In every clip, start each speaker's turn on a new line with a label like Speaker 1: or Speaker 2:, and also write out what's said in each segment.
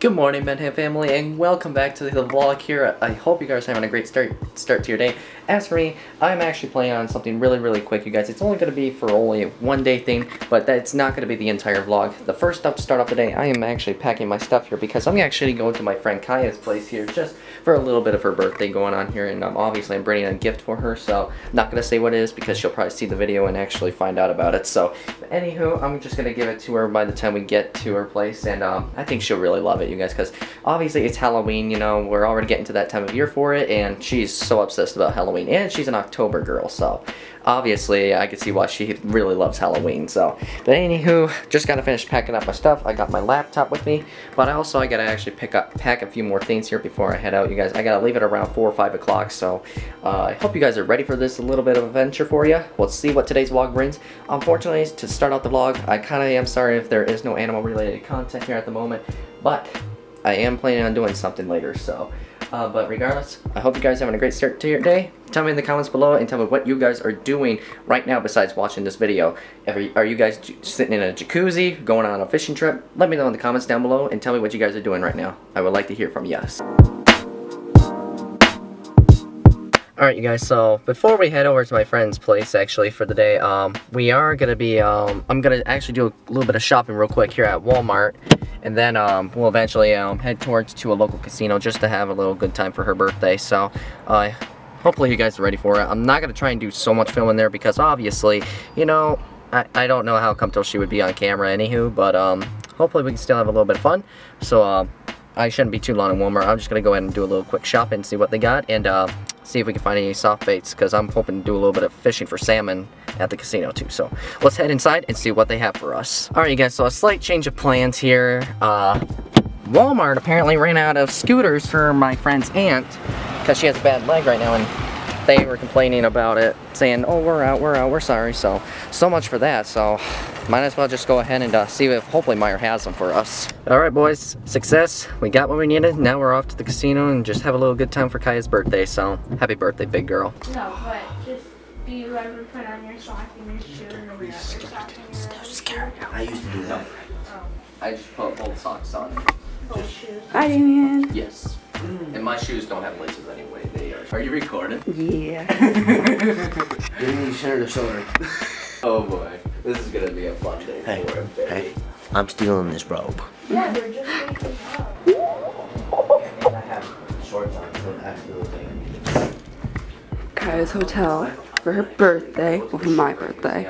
Speaker 1: Good morning, Mendham family, and welcome back to the vlog here. I hope you guys are having a great start to your day. As for me, I'm actually planning on something really quick, you guys. It's only going to be for only a one-day thing, but that's not going to be the entire vlog. The first stuff to start off the day, I am actually packing my stuff here because I'm actually going to my friend Kaya's place here just for a little bit of her birthday going on here, and obviously I'm bringing a gift for her, so I'm not going to say what it is because she'll probably see the video and actually find out about it. So, anywho, I'm just going to give it to her by the time we get to her place, and I think she'll really love it, you guys, because obviously it's Halloween, you know, we're already getting to that time of year for it, and she's so obsessed about Halloween, and she's an October girl, so obviously I can see why she really loves Halloween. So, but anywho, just gotta finish packing up my stuff. I got my laptop with me, but I gotta actually pack a few more things here before I head out, you guys. I gotta leave it around 4 or 5 o'clock, so I hope you guys are ready for this little bit of adventure for you. Let's see what today's vlog brings. Unfortunately, to start out the vlog, I kinda am sorry if there is no animal related content here at the moment, but I am planning on doing something later, so but regardless, I hope you guys are having a great start to your day. Tell me in the comments below and tell me what you guys are doing right now besides watching this video. Are you guys sitting in a jacuzzi, going on a fishing trip? Let me know in the comments down below and tell me what you guys are doing right now. I would like to hear from you. Alright, you guys, so before we head over to my friend's place actually for the day, we are gonna be I'm gonna actually do a little bit of shopping real quick here at Walmart, and then we'll eventually head towards to a local casino just to have a little good time for her birthday. So hopefully you guys are ready for it. I'm not gonna try and do so much filming there because obviously, you know, I don't know how comfortable she would be on camera anywho, but hopefully we can still have a little bit of fun. So I shouldn't be too long in Walmart. I'm just gonna go ahead and do a little quick shopping and see what they got, and see if we can find any soft baits, because I'm hoping to do a little bit of fishing for salmon at the casino too. So let's head inside and see what they have for us. Alright, you guys, so a slight change of plans here. Walmart apparently ran out of scooters for my friend's aunt because she has a bad leg right now, and they were complaining about it, saying, oh, we're out, we're sorry. So much for that. So might as well just go ahead and see if hopefully Meyer has them for us. Alright, boys, success. We got what we needed. Now we're off to the casino and just have a little good time for Kaya's birthday. So happy birthday, big girl.
Speaker 2: No, but just, do you ever put on your sock and your shoe and then your sock and your
Speaker 1: So scared.
Speaker 3: I used to do that.
Speaker 1: I just put both socks on.
Speaker 2: full shoes?
Speaker 4: Hi, Damien.
Speaker 1: Yes. And my shoes don't have laces anyway. They are. Are you recording?
Speaker 4: Yeah.
Speaker 3: Give me center to shoulder.
Speaker 1: Oh boy. This is gonna be a fun day
Speaker 3: Hey,
Speaker 1: for him, baby.
Speaker 3: hey, I'm stealing this robe.
Speaker 2: Yeah, they're just waking up.
Speaker 3: And I have shorts on, so that's the little thing.
Speaker 4: Kaya's hotel for her birthday, well, for my birthday.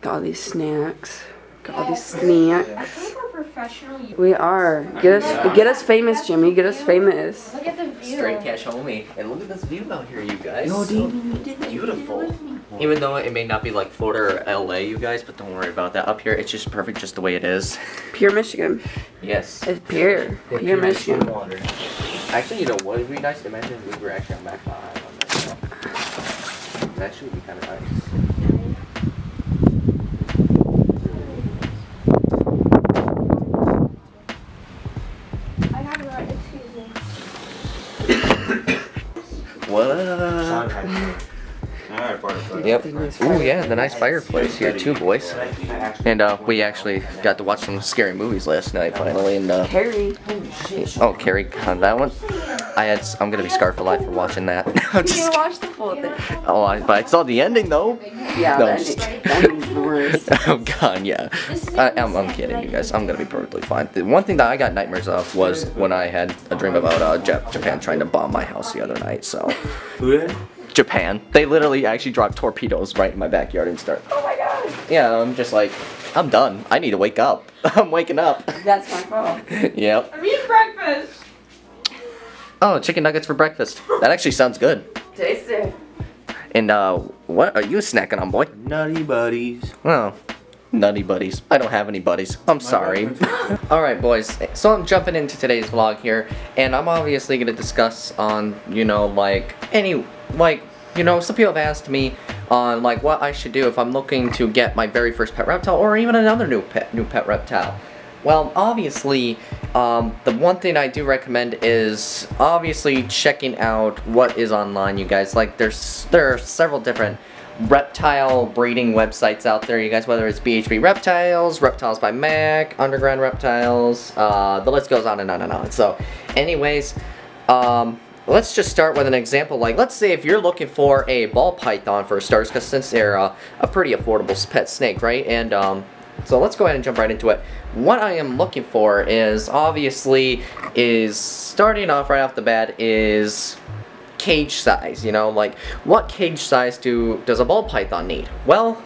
Speaker 4: Got all these snacks. Got all these
Speaker 2: I
Speaker 4: snacks.
Speaker 2: think we're professional.
Speaker 4: We are. Get us famous, Jimmy. Get us famous.
Speaker 2: Look at the view.
Speaker 1: Straight cash homie. And look at this view out here, you guys.
Speaker 3: No,
Speaker 1: So
Speaker 3: Damien, you did
Speaker 1: beautiful. Even though it may not be like Florida or LA, you guys, but don't worry about that. Up here, it's just perfect just the way it is.
Speaker 4: Pure Michigan.
Speaker 1: Yes.
Speaker 4: It's pure. Pure Michigan.
Speaker 3: water.
Speaker 1: Actually, you know what would be nice to imagine if we were actually on back behind on this. That should be kind of nice.
Speaker 2: I have a right, excuse me.
Speaker 1: What?
Speaker 3: Alright, partner.
Speaker 1: Yep. Ooh, yeah, the nice fireplace here too, boys. And we actually got to watch some scary movies last night finally. And
Speaker 4: Carrie.
Speaker 1: oh, Carrie, on that one. I'm gonna be scarred for life for watching that. I'm
Speaker 4: You
Speaker 1: just,
Speaker 4: watch the full thing.
Speaker 1: oh, but I saw the ending though.
Speaker 4: Yeah,
Speaker 1: No,
Speaker 4: that
Speaker 1: I'm just-
Speaker 4: ending's the worst.
Speaker 1: Oh god, yeah. I'm kidding, you guys. I'm gonna be perfectly fine. The one thing that I got nightmares of was when I had a dream about Japan trying to bomb my house the other night. So.
Speaker 3: Who did?
Speaker 1: Japan. They literally actually dropped torpedoes right in my backyard and start. Oh my god. Yeah, I'm just like, I'm done. I need to wake up. I'm waking up.
Speaker 4: That's my fault.
Speaker 1: Yep.
Speaker 2: I'm eating breakfast.
Speaker 1: Oh, chicken nuggets for breakfast. That actually sounds good.
Speaker 4: Tasty.
Speaker 1: And what are you snacking on, boy?
Speaker 3: Nutty buddies.
Speaker 1: Oh, nutty buddies. I don't have any buddies. I'm sorry. Alright, boys. So I'm jumping into today's vlog here, and I'm obviously going to discuss on, you know, some people have asked me on, like, what I should do if I'm looking to get my very first pet reptile, or even another new pet reptile. Well, obviously, the one thing I do recommend is obviously checking out what is online, you guys. Like, there are several different reptile breeding websites out there, you guys, whether it's BHB Reptiles, Reptiles by Mac, Underground Reptiles, the list goes on and on and on. So anyways, let's just start with an example. Like, let's say if you're looking for a ball python for starters, because since they're a pretty affordable pet snake, right? And so let's go ahead and jump right into it. What I am looking for is, obviously, starting off right off the bat is cage size. You know, like, what cage size does a ball python need? Well,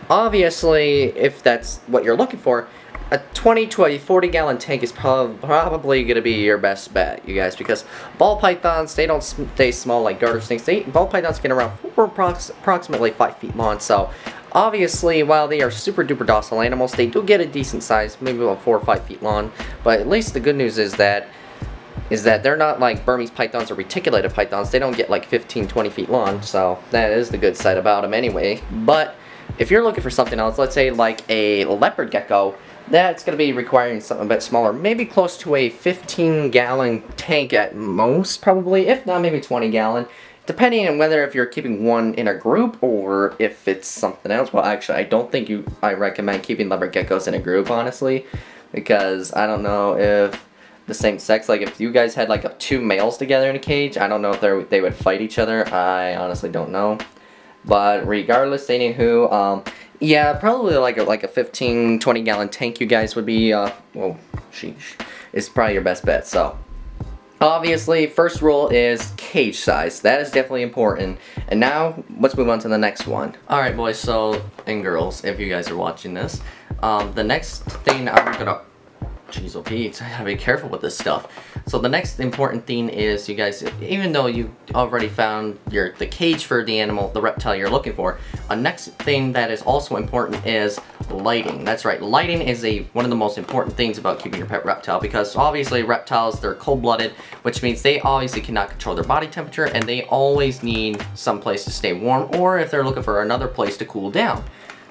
Speaker 1: obviously, if that's what you're looking for, a 20 to a 40-gallon tank is probably going to be your best bet, you guys, because ball pythons, they don't stay small like garter snakes. Ball pythons get around approximately 5 feet long, so obviously, while they are super duper docile animals, they do get a decent size, maybe about 4 or 5 feet long. But at least the good news is that they're not like Burmese pythons or reticulated pythons. They don't get like 15, 20 feet long, so that is the good side about them anyway. But if you're looking for something else, let's say like a leopard gecko, that's going to be requiring something a bit smaller, maybe close to a 15-gallon tank at most, probably, if not maybe 20-gallon. Depending on whether if you're keeping one in a group or if it's something else. Well, actually, I don't think I recommend keeping leopard geckos in a group, honestly, because I don't know if the same sex, like if you guys had like 2 males together in a cage, I don't know if they would fight each other. I honestly don't know. But regardless, anywho, yeah, probably like a 15, 20-gallon tank, you guys, would be, well, sheesh, is probably your best bet. So obviously, first rule is cage size. That is definitely important. And now, let's move on to the next one. Alright, boys, and girls, if you guys are watching this, the next thing I'm gonna... Jeez, oh Pete, I gotta be careful with this stuff. So the next important thing is, you guys, even though you already found the cage for the animal, the reptile you're looking for, a next thing that is also important is lighting. That's right, lighting is one of the most important things about keeping your pet reptile, because obviously reptiles, they're cold-blooded, which means they obviously cannot control their body temperature, and they always need some place to stay warm, or if they're looking for another place to cool down.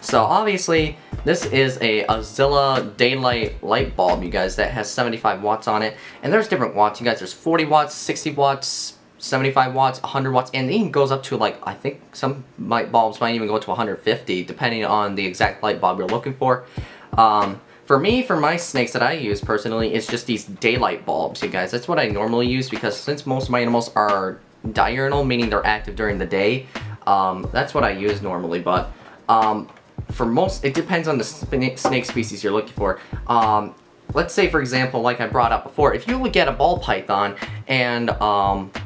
Speaker 1: So obviously, this is a Azilla daylight light bulb, you guys, that has 75 watts on it. And there's different watts, you guys. There's 40 watts, 60 watts, 75 watts, 100 watts, and it even goes up to, like, I think some light bulbs might even go to 150, depending on the exact light bulb you're looking for. For me, for my snakes that I use personally, it's just these daylight bulbs, you guys. That's what I normally use, because since most of my animals are diurnal, meaning they're active during the day, that's what I use normally. But for most, it depends on the snake species you're looking for. Let's say, for example, like I brought up before, if you would get a ball python and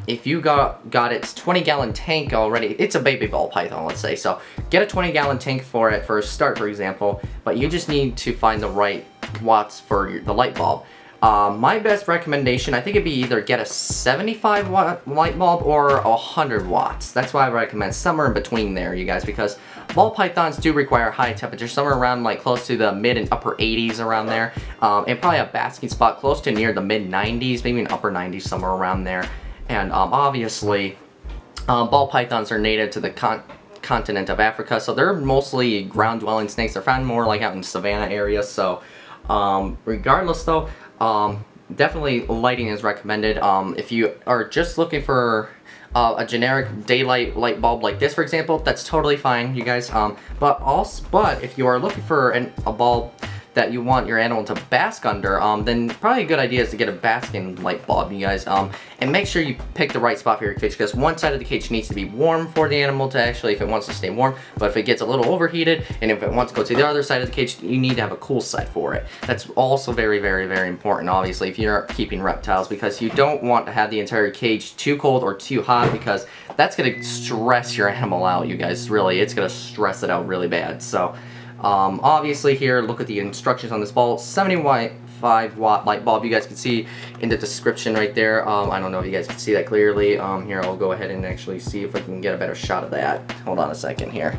Speaker 1: if you got its 20-gallon tank already, it's a baby ball python, let's say. So get a 20-gallon tank for it for a start, for example, but you just need to find the right watts for the light bulb. My best recommendation, I think it'd be either get a 75 watt light bulb or 100 watts. That's why I recommend somewhere in between there, you guys, because ball pythons do require high temperature, somewhere around like close to the mid and upper 80s around there, and probably a basking spot close to near the mid 90s, maybe an upper 90s, somewhere around there. And obviously, ball pythons are native to the continent of Africa, so they're mostly ground-dwelling snakes. They're found more like out in savanna areas. So regardless though, definitely lighting is recommended. If you are just looking for a generic daylight light bulb like this, for example, that's totally fine, you guys. But if you are looking for a bulb that you want your animal to bask under, then probably a good idea is to get a basking light bulb, you guys. And make sure you pick the right spot for your cage, because one side of the cage needs to be warm for the animal to actually, if it wants to stay warm. But if it gets a little overheated, and if it wants to go to the other side of the cage, you need to have a cool side for it. That's also very, very, very important, obviously, if you're keeping reptiles, because you don't want to have the entire cage too cold or too hot, because that's going to stress your animal out, you guys. Really, it's going to stress it out really bad. So obviously here, look at the instructions on this bulb. 75 watt light bulb, you guys can see in the description right there. I don't know if you guys can see that clearly. Here, I'll go ahead and actually see if I can get a better shot of that. Hold on a second here.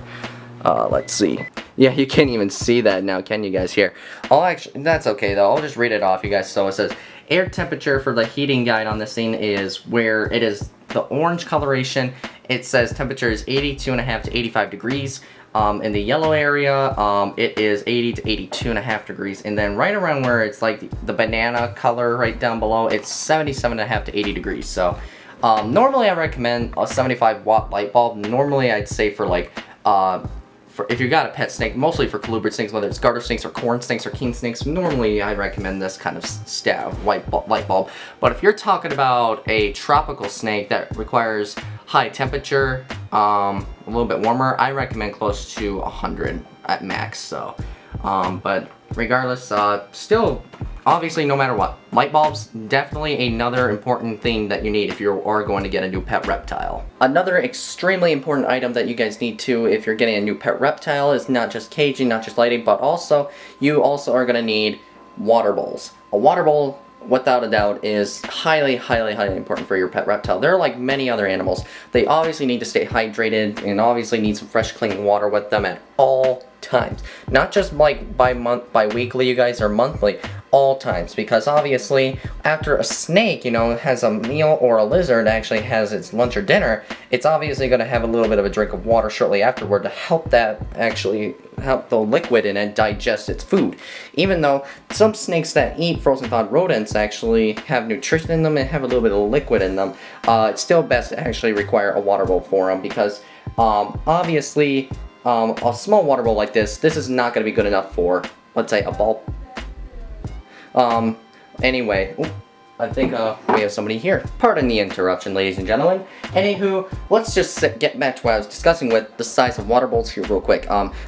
Speaker 1: Let's see. Yeah, you can't even see that now, can you guys here? That's okay though. I'll just read it off, you guys. So it says, air temperature for the heating guide on this thing is where it is the orange coloration. It says temperature is 82.5 to 85 degrees. In the yellow area, it is 80 to 82.5 degrees. And then right around where it's like the banana color right down below, it's 77.5 to 80 degrees. So normally I recommend a 75 watt light bulb. Normally I'd say for like if you've got a pet snake, mostly for colubrid snakes, whether it's garter snakes or corn snakes or king snakes, normally I recommend this kind of light bulb. But if you're talking about a tropical snake that requires high temperature, a little bit warmer, I recommend close to 100 at max. So, but regardless, still, obviously, no matter what, light bulbs, definitely another important thing that you need if you are going to get a new pet reptile. Another extremely important item that you guys need to, if you're getting a new pet reptile, is not just caging, not just lighting, but also, you also are going to need water bowls. A water bowl, without a doubt, is highly important for your pet reptile. They're like many other animals. They obviously need to stay hydrated and obviously need some fresh, clean water with them at all times. Not just like bi-weekly, you guys, or monthly, all times. Because obviously, after a snake, you know, has a meal, or a lizard actually has its lunch or dinner, it's obviously going to have a little bit of a drink of water shortly afterward to help that actually help the liquid in it digest its food. Even though some snakes that eat frozen thawed rodents actually have nutrition in them and have a little bit of liquid in them, it's still best to actually require a water bowl for them, because obviously a small water bowl like this is not going to be good enough for, let's say, a ball. Anyway, I think we have somebody here. Pardon the interruption, ladies and gentlemen. Anywho, let's just get back to what I was discussing with the size of water bowls here real quick.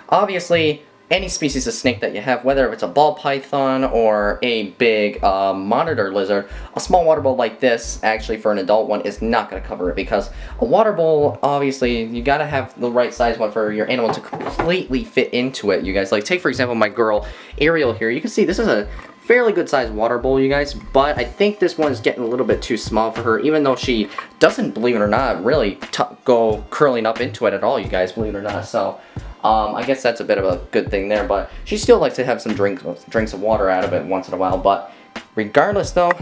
Speaker 1: Obviously, any species of snake that you have, whether it's a ball python or a big monitor lizard, a small water bowl like this, actually for an adult one, is not going to cover it, because a water bowl, obviously, you got to have the right size one for your animal to completely fit into it, you guys. Like, take for example my girl Ariel here. You can see this is a fairly good sized water bowl, you guys, but I think this one is getting a little bit too small for her, even though she doesn't, believe it or not, really go curling up into it at all, you guys, believe it or not. So I guess that's a bit of a good thing there, but she still likes to have some drinks of water out of it once in a while. But regardless though,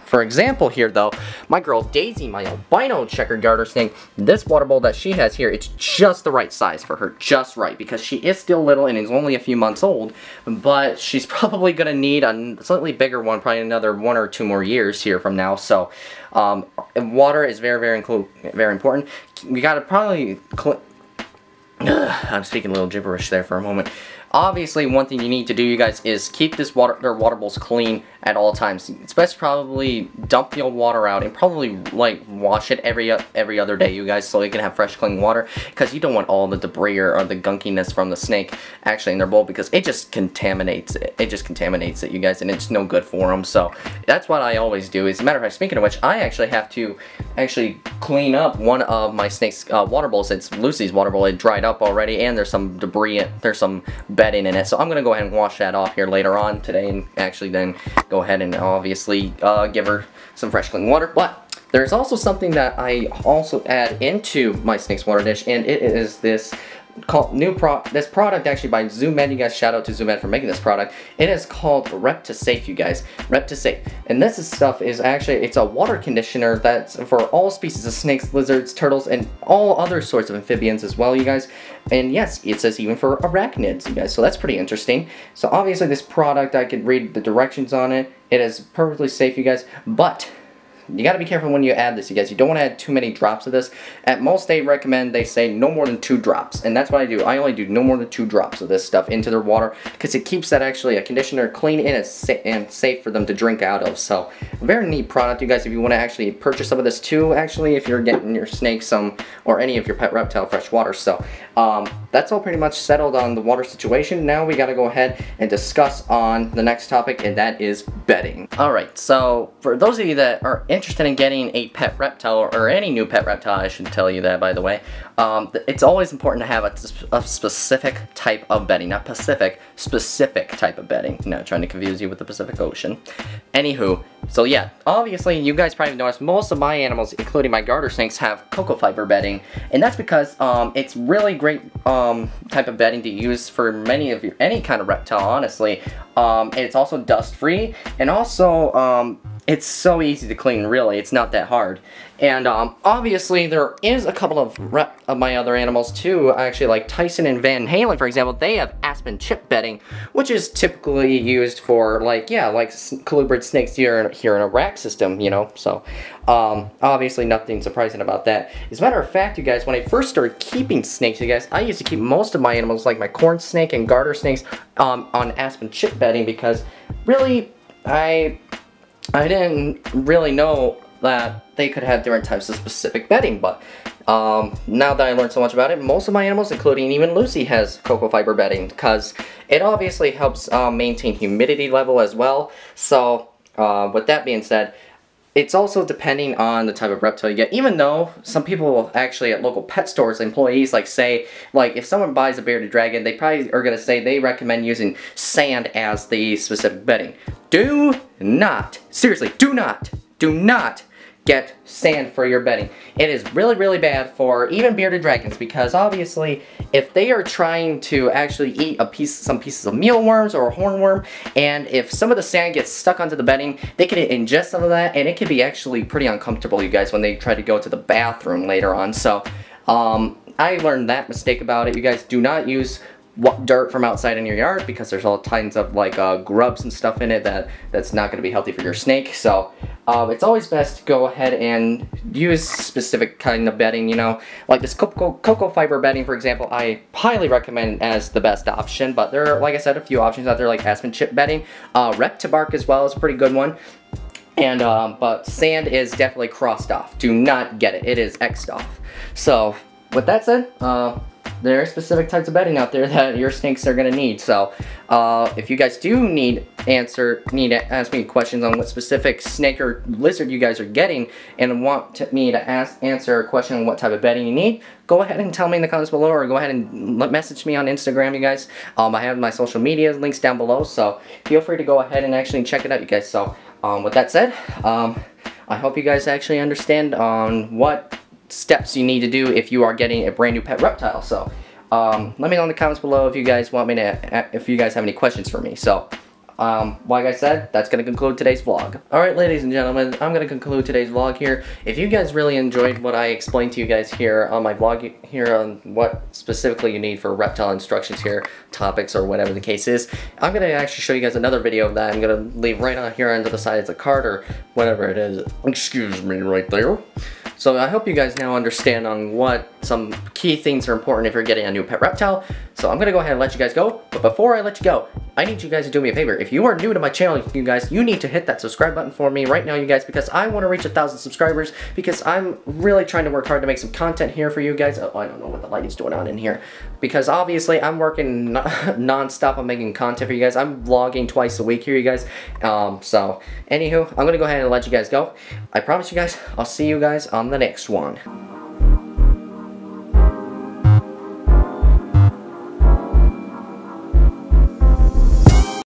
Speaker 1: for example here though, my girl Daisy, my albino checkered garter snake, this water bowl that she has here, it's just the right size for her, just right, because she is still little and is only a few months old, but she's probably going to need a slightly bigger one, probably another 1 or 2 more years here from now. So water is very important. We got to probably I'm speaking a little gibberish there for a moment. Obviously, one thing you need to do, you guys, is keep their water bowls clean at all times. It's best to probably dump the old water out and probably like wash it every other day, you guys, so you can have fresh, clean water, because you don't want all the debris or the gunkiness from the snake actually in their bowl, because it just contaminates it. It just contaminates it, you guys, and it's no good for them. So that's what I always do. As a matter of fact, speaking of which, I actually have to clean up one of my snake's water bowls. It's Lucy's water bowl. It dried up already, and there's some debris. There's some bedding in it, so I'm gonna go ahead and wash that off here later on today, and actually then go ahead and obviously give her some fresh clean water. But there's also something that I also add into my snake's water dish, and it is this this product actually by Zoomed. You guys, shout out to Zoomed for making this product. It is called Reptisafe, you guys. Reptisafe. And this stuff is actually, it's a water conditioner that's for all species of snakes, lizards, turtles, and all other sorts of amphibians as well, you guys. And yes, it says even for arachnids, you guys. So that's pretty interesting. So obviously this product, I could read the directions on it. It is perfectly safe, you guys. But you gotta be careful when you add this, you guys. You don't want to add too many drops of this. At most, they say no more than 2 drops. And that's what I do. I only do no more than 2 drops of this stuff into their water, because it keeps that actually a conditioner clean and safe for them to drink out of. So, a very neat product, you guys. If you want to actually purchase some of this too, actually, if you're getting your snake some, or any of your pet reptile fresh water. So, that's all pretty much settled on the water situation. Now we gotta go ahead and discuss on the next topic, and that is bedding. Alright, so for those of you that are interested in getting a pet reptile, or any new pet reptile, I should tell you that, by the way, it's always important to have a specific type of bedding. Not Pacific, specific type of bedding. Not trying to confuse you with the Pacific Ocean. Anywho, so yeah, obviously you guys probably noticed most of my animals, including my garter snakes, have cocoa fiber bedding, and that's because it's really great type of bedding to use for any kind of reptile, honestly. It's also dust free, and also it's so easy to clean, really. It's not that hard. And obviously there is a couple of my other animals too. Actually, like Tyson and Van Halen, for example, they have Aspen chip bedding, which is typically used for like, yeah, like colubrid snakes here in a rack system, you know. So obviously nothing surprising about that. As a matter of fact, you guys, when I first started keeping snakes, you guys, I used to keep most of my animals, like my corn snake and garter snakes, on Aspen chip bedding because really I didn't really know that they could have different types of specific bedding, but now that I learned so much about it, most of my animals, including even Lucy, has cocoa fiber bedding because it obviously helps maintain humidity level as well. So with that being said, it's also depending on the type of reptile you get. Even though some people actually at local pet stores, employees like say, like if someone buys a bearded dragon, they probably are going to say they recommend using sand as the specific bedding. Do not, seriously, do not get sand for your bedding. It is really, really bad for even bearded dragons because obviously if they are trying to actually eat some pieces of mealworms or hornworm, and if some of the sand gets stuck onto the bedding, they can ingest some of that, and it can be actually pretty uncomfortable, you guys, when they try to go to the bathroom later on. So I learned that mistake about it. You guys, do not use dirt from outside in your yard because there's all kinds of like grubs and stuff in it that's not going to be healthy for your snake. So it's always best to go ahead and use specific kind of bedding, you know, like this cocoa fiber bedding, for example. I highly recommend as the best option, but there are, like I said, a few options out there like Aspen chip bedding. Reptile as well is a pretty good one. And but sand is definitely crossed off. Do not get it. It is X'd off. So with that said, there are specific types of bedding out there that your snakes are going to need. So if you guys do need to ask me questions on what specific snake or lizard you guys are getting and want me to answer a question on what type of bedding you need, go ahead and tell me in the comments below, or go ahead and message me on Instagram, you guys. I have my social media links down below, so feel free to go ahead and actually check it out, you guys. So with that said, I hope you guys actually understand on what steps you need to do if you are getting a brand new pet reptile. So let me know in the comments below if you guys want me to, if you guys have any questions for me. So like I said, that's going to conclude today's vlog. Alright, ladies and gentlemen, I'm going to conclude today's vlog here. If you guys really enjoyed what I explained to you guys here on my vlog here on what specifically you need for reptile instructions here, topics or whatever the case is, I'm going to actually show you guys another video that I'm going to leave right on here under the side of the card or whatever it is. Excuse me right there. So I hope you guys now understand on what some key things are important if you're getting a new pet reptile. So I'm going to go ahead and let you guys go. But before I let you go, I need you guys to do me a favor. If you are new to my channel, you guys, you need to hit that subscribe button for me right now, you guys, because I want to reach 1,000 subscribers, because I'm really trying to work hard to make some content here for you guys. Oh, I don't know what the lighting's doing on in here. Because obviously I'm working non-stop on making content for you guys. I'm vlogging twice a week here, you guys. So, anywho, I'm going to go ahead and let you guys go. I promise you guys, I'll see you guys on the next one.